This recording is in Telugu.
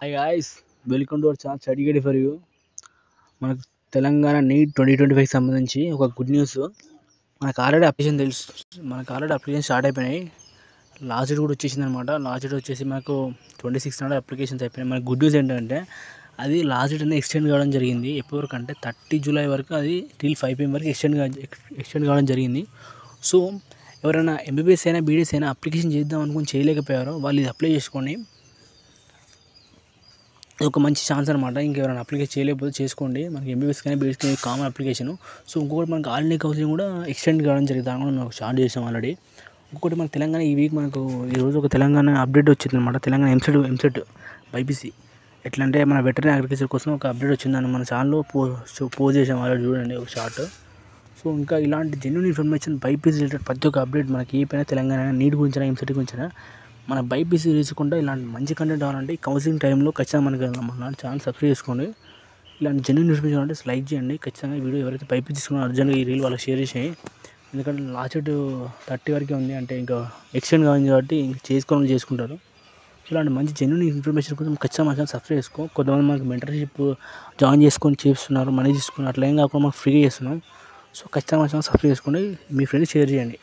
Hi guys, welcome to our channel study guide for you. మనకు తెలంగాణ నీట్ 2025 సంబంధించి ఒక గుడ్ న్యూస్. మనకు ఆల్రెడీ అప్లికేషన్ స్టార్ట్ అయిపోయినాయి. లాస్ట్ డేట్ కూడా వచ్చేసింది అనమాట. లాస్ట్ డేట్ వచ్చేసి మనకు 26 నాడు అప్లికేషన్స్ అయిపోయినాయి. మనకు గుడ్ న్యూస్ ఏంటంటే అది లాస్ట్ డేట్ అనేది ఎక్స్టెండ్ కావడం జరిగింది. ఎప్పటి వరకు అంటే 30 జూలై వరకు, అది టిల్ 5 PM వరకు ఎక్స్టెండ్ కావడం జరిగింది. సో ఎవరైనా ఎంబీబీఎస్ అయినా బీడీఎస్ అయినా అప్లికేషన్ చేద్దాం అనుకుని చేయలేకపోయారో వాళ్ళు ఇది అప్లై చేసుకోండి. ఇది ఒక మంచి ఛాన్స్ అనమాట. ఇంకెవరైనా అప్లికేషన్ చేయలేకపోతే చేసుకోండి. మనకి ఎంబీబీఎస్ కానీ బీడీఎస్ కానీ కామన్ అప్లికేషన్. సో ఇంకొకటి మనకి ఆల్ ఇండియా కౌన్సిలింగ్ కూడా ఎక్స్టెండ్ కావడం జరిగింది. దాని కూడా మనం స్టార్ట్ చేసాం ఆల్రెడీ. ఇంకొకటి మన తెలంగాణ ఈ వీక్ మనకు ఈరోజు ఒక తెలంగాణ అప్డేట్ వచ్చింది అనమాట. తెలంగాణ ఎంసెట్ బైపీసీ ఎట్లా అంటే మన వెటర్నరీ అగ్రికల్చర్ కోసం ఒక అప్డేట్ వచ్చిందని మన ఛానల్లో పోస్ట్ చేసాం ఆల్రెడీ, చూడండి ఒక షార్ట్. సో ఇంకా ఇలాంటి జెన్యూన్ ఇన్ఫర్మేషన్ బైపీసీ రిలేటెడ్ ప్రతి ఒక్క అప్డేట్ మనకి ఏ పైన తెలంగాణ నీట్ గురించిన ఎంసెట్ గురించిన మన బైపీసీ తీసుకుంటే ఇలాంటి మంచి కంటెంట్ కావాలంటే కౌన్సిలింగ్ టైంలో ఖచ్చితంగా మన ఛానల్ సబ్స్క్రైబ్ చేసుకోండి. ఇలాంటి జెన్యూన్ ఇన్ఫర్మేషన్ అంటే లైక్ చేయండి. ఖచ్చితంగా ఈ వీడియో ఎవరైతే బైపీసీ తీసుకున్నారో అర్జెంట్గా ఈ రీల్ వాళ్ళకి షేర్ చేసేయి. ఎందుకంటే లాస్ట్ డేట్ 30 వరకే ఉంది, అంటే ఇంకా ఎక్స్టెండ్ కావాలి కాబట్టి ఇంకా చేసుకుంటారు. ఇలాంటి మంచి జెన్యూన్ ఇన్ఫర్మేషన్ కోసం ఖచ్చితంగా మన ఛానల్ సబ్స్క్రైబ్ చేసుకో. కొంతమంది మనకి మెంటర్షిప్ జాయిన్ చేసుకొని చేస్తున్నారు, మనీ తీసుకుని అట్లా ఏం కాకుండా మనకు ఫ్రీగా చేస్తున్నాం. సో ఖచ్చితంగా మన ఛానల్ సబ్స్క్రైబ్ చేసుకోండి, మీ ఫ్రెండ్స్ షేర్ చేయండి.